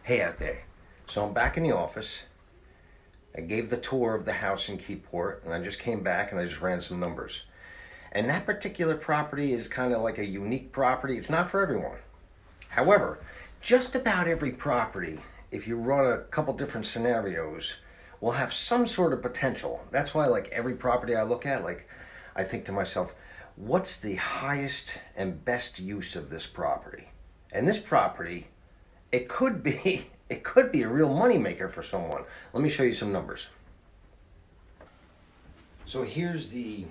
Hey out there. So I'm back in the office. I gave the tour of the house in Keyport and I just came back and I just ran some numbers. And that particular property is kind of like a unique property. It's not for everyone. However, just about every property, if you run a couple different scenarios, will have some sort of potential. That's why like every property I look at, like I think to myself, what's the highest and best use of this property? And this property, it could be it could be a real moneymaker for someone. Let me show you some numbers. So here's the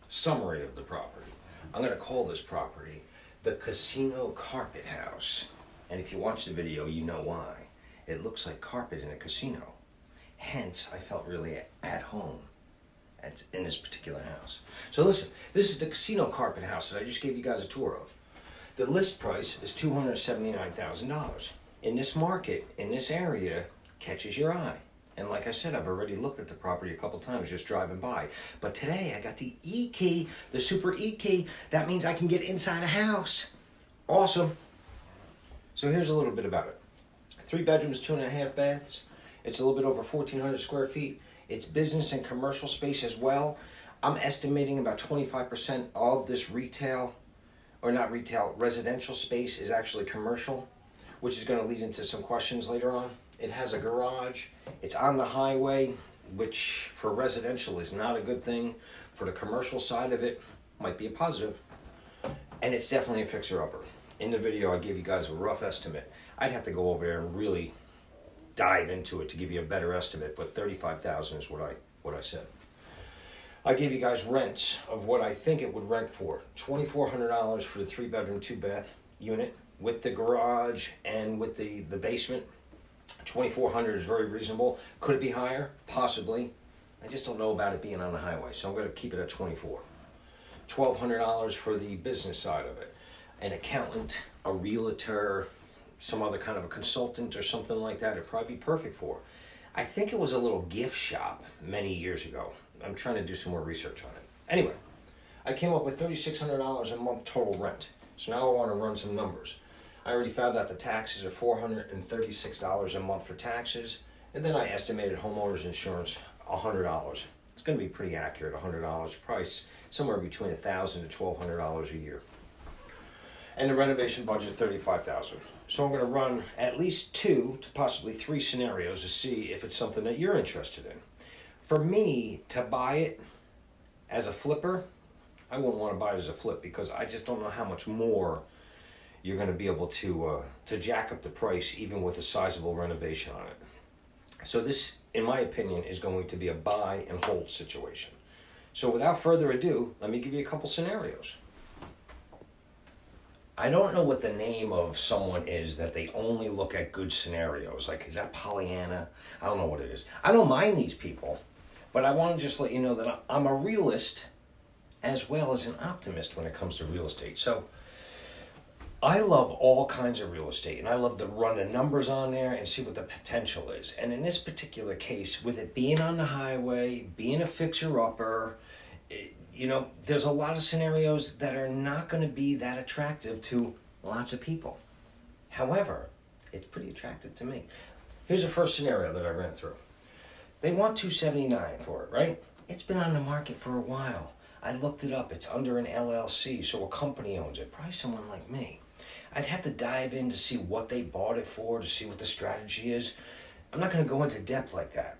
summary of the property. I'm going to call this property the Casino Carpet House. And if you watch the video, you know why. It looks like carpet in a casino. Hence, I felt really at home in this particular house. So listen, this is the Casino Carpet House that I just gave you guys a tour of. The list price is $279,000. In this market, in this area, catches your eye. And like I said, I've already looked at the property a couple times just driving by. But today I got the E-key, the super E-key. That means I can get inside a house. Awesome. So here's a little bit about it. 3 bedrooms, 2.5 baths. It's a little bit over 1,400 square feet. It's business and commercial space as well. I'm estimating about 25% of this retail, or not retail, residential space is actually commercial, which is going to lead into some questions later on. It has a garage. It's on the highway, which for residential is not a good thing. For the commercial side of it, might be a positive. And it's definitely a fixer-upper. In the video, I gave you guys a rough estimate. I'd have to go over there and really dive into it to give you a better estimate, but $35,000 is what I said. I gave you guys rents of what I think it would rent for. $2,400 for the 3-bedroom, 2-bath unit with the garage and with the basement. $2,400 is very reasonable. Could it be higher? Possibly. I just don't know about it being on the highway, so I'm going to keep it at $2,400. $1,200 for the business side of it. An accountant, a realtor, some other kind of a consultant or something like that, it'd probably be perfect for. I think it was a little gift shop many years ago. I'm trying to do some more research on it. Anyway, I came up with $3,600 a month total rent. So now I want to run some numbers. I already found out the taxes are $436 a month for taxes, and then I estimated homeowners insurance $100. It's going to be pretty accurate, $100 price, somewhere between $1,000 to $1,200 a year. And the renovation budget $35,000. So I'm going to run at least 2 to possibly 3 scenarios to see if it's something that you're interested in. For me to buy it as a flipper, I wouldn't want to buy it as a flip because I just don't know how much more you're going to be able to jack up the price even with a sizable renovation on it. So this, in my opinion, is going to be a buy and hold situation. So without further ado, let me give you a couple scenarios. I don't know what the name of someone is that they only look at good scenarios. Like, is that Pollyanna? I don't know what it is. I don't mind these people, but I want to just let you know that I'm a realist as well as an optimist when it comes to real estate. So I love all kinds of real estate, and I love to run the numbers on there and see what the potential is. And in this particular case, with it being on the highway, being a fixer-upper, there's a lot of scenarios that are not going to be that attractive to lots of people. However, it's pretty attractive to me. Here's the first scenario that I ran through. They want $279 for it, right? It's been on the market for a while. I looked it up. It's under an LLC, so a company owns it. Probably someone like me. I'd have to dive in to see what they bought it for, to see what the strategy is. I'm not going to go into depth like that.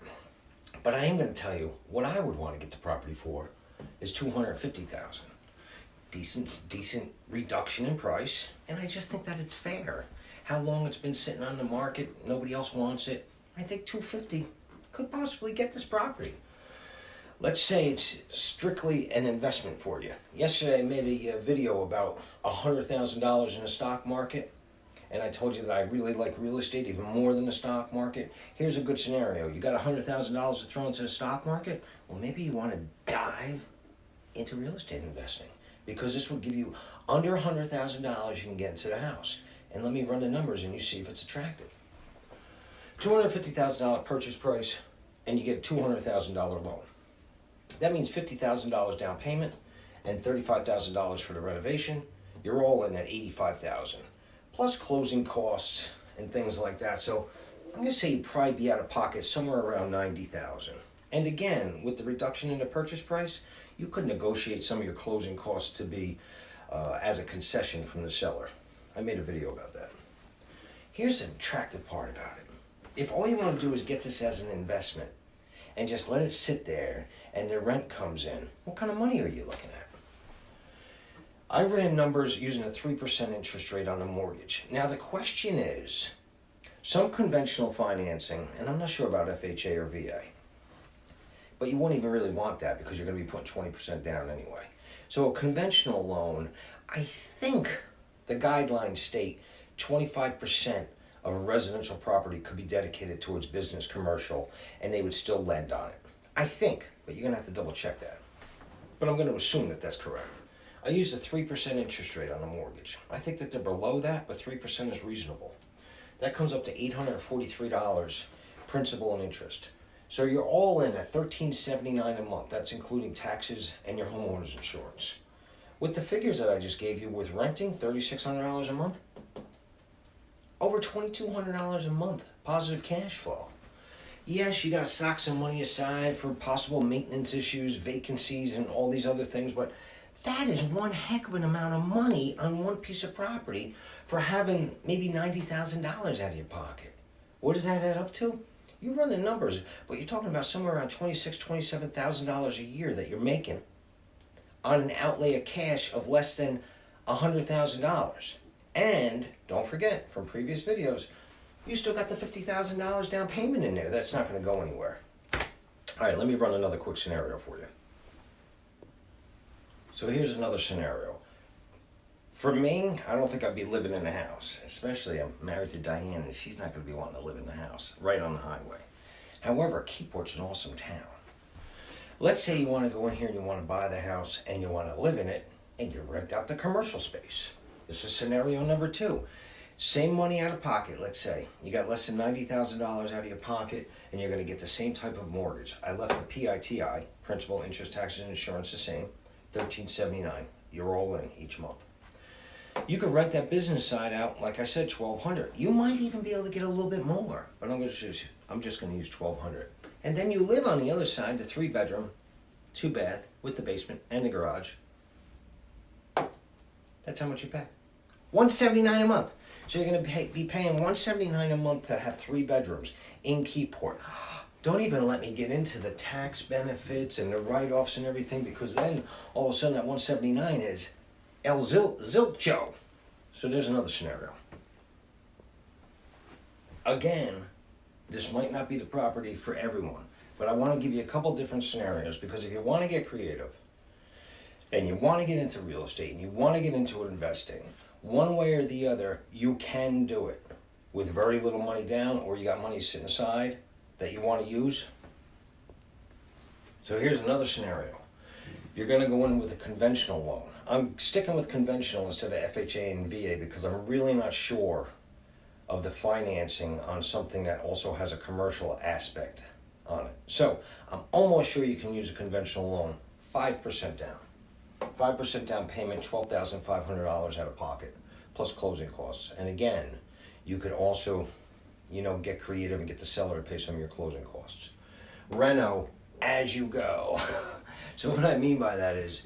But I am going to tell you what I would want to get the property for is $250,000. Decent reduction in price, and I just think that it's fair. How long it's been sitting on the market, nobody else wants it. I think $250,000 could possibly get this property. Let's say it's strictly an investment for you. Yesterday I made a video about $100,000 in the stock market, and I told you that I really like real estate even more than the stock market. Here's a good scenario. You got $100,000 to throw into the stock market? Well, maybe you want to dive into real estate investing because this will give you under $100,000 you can get into the house. And let me run the numbers and you see if it's attractive. $250,000 purchase price, and you get a $200,000 loan. That means $50,000 down payment and $35,000 for the renovation. You're all in at $85,000. Plus closing costs and things like that. So I'm gonna say you'd probably be out of pocket somewhere around $90,000. And again, with the reduction in the purchase price, you could negotiate some of your closing costs to be as a concession from the seller. I made a video about that. Here's the attractive part about it. If all you want to do is get this as an investment and just let it sit there and the rent comes in, what kind of money are you looking at? I ran numbers using a 3% interest rate on a mortgage. Now the question is, some conventional financing, and I'm not sure about FHA or VA, but you won't even really want that because you're going to be putting 20% down anyway. So a conventional loan, I think the guidelines state 25% of a residential property could be dedicated towards business commercial and they would still lend on it. I think, but you're going to have to double check that. But I'm going to assume that that's correct. I used a 3% interest rate on a mortgage. I think that they're below that, but 3% is reasonable. That comes up to $843 principal and interest. So you're all in at $1,379 a month. That's including taxes and your homeowner's insurance. With the figures that I just gave you, with renting $3,600 a month, over $2,200 a month positive cash flow. Yes, you got to sock some money aside for possible maintenance issues, vacancies, and all these other things, but that is one heck of an amount of money on one piece of property for having maybe $90,000 out of your pocket. What does that add up to? You run the numbers, but you're talking about somewhere around $26,000, $27,000 a year that you're making on an outlay of cash of less than $100,000. And don't forget, from previous videos, you still got the $50,000 down payment in there. That's not going to go anywhere. All right, let me run another quick scenario for you. So here's another scenario. For me, I don't think I'd be living in the house, especially I'm married to Diane and she's not going to be wanting to live in the house right on the highway. However, Keyport's an awesome town. Let's say you want to go in here and you want to buy the house and you want to live in it and you rent out the commercial space. This is scenario number 2. Same money out of pocket, let's say. You got less than $90,000 out of your pocket and you're going to get the same type of mortgage. I left the PITI, principal, interest, taxes, and insurance the same, $1,379. You're all in each month. You could rent that business side out, like I said, $1,200. You might even be able to get a little bit more, but I'm just going to use $1,200. And then you live on the other side, the 3-bedroom, 2-bath with the basement and the garage. That's how much you pay. $179 a month. So you're going to be paying $179 a month to have 3 bedrooms in Keyport. Don't even let me get into the tax benefits and the write-offs and everything, because then all of a sudden that $179 is El Zilcho. So there's another scenario. Again, this might not be the property for everyone, but I want to give you a couple different scenarios, because if you want to get creative and you want to get into real estate and you want to get into investing, one way or the other, you can do it with very little money down, or you got money sitting aside that you want to use. So here's another scenario. You're going to go in with a conventional loan. I'm sticking with conventional instead of FHA and VA because I'm really not sure of the financing on something that also has a commercial aspect on it. So I'm almost sure you can use a conventional loan, 5% down. 5% down payment, $12,500 out of pocket, plus closing costs. And again, you could also, get creative and get the seller to pay some of your closing costs. Reno, as you go. So what I mean by that is,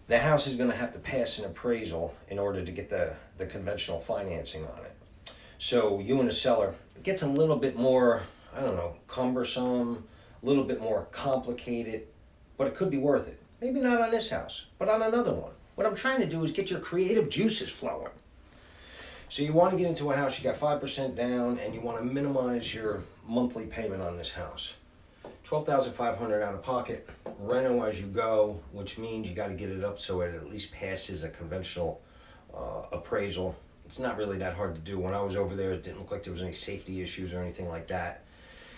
the house is going to have to pass an appraisal in order to get the conventional financing on it. So you and the seller, it gets a little bit more, cumbersome, a little bit more complicated, but it could be worth it. Maybe not on this house, but on another one. What I'm trying to do is get your creative juices flowing. So you want to get into a house, you got 5% down, and you want to minimize your monthly payment on this house. $12,500 out of pocket, reno as you go, which means you got to get it up so it at least passes a conventional appraisal. It's not really that hard to do. When I was over there, it didn't look like there was any safety issues or anything like that.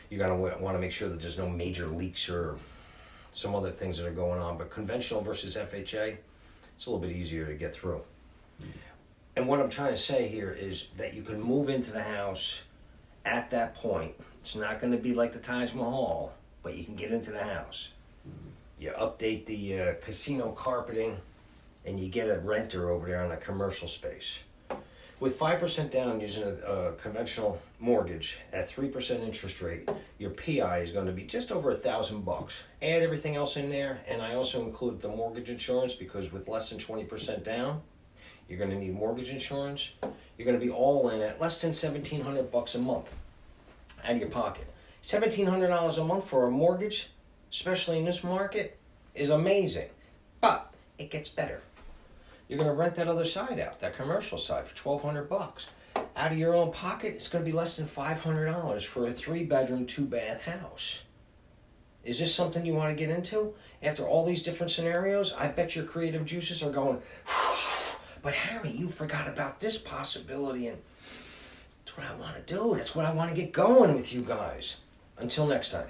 You're going to want to make sure that there's no major leaks or some other things that are going on. But conventional versus FHA, it's a little bit easier to get through. And what I'm trying to say here is that you can move into the house at that point. It's not going to be like the Taj Mahal, but you can get into the house. You update the casino carpeting, and you get a renter over there on a commercial space. With 5% down using a conventional mortgage at 3% interest rate, your PI is going to be just over $1,000. Add everything else in there, and I also include the mortgage insurance because with less than 20% down, you're going to need mortgage insurance. You're going to be all in at less than $1,700 a month out of your pocket. $1,700 a month for a mortgage, especially in this market, is amazing. But it gets better. You're going to rent that other side out, that commercial side, for $1,200. Out of your own pocket, it's going to be less than $500 for a 3-bedroom, 2-bath house. Is this something you want to get into? After all these different scenarios, I bet your creative juices are going, but Harry, you forgot about this possibility, and that's what I want to do. That's what I want to get going with you guys. Until next time.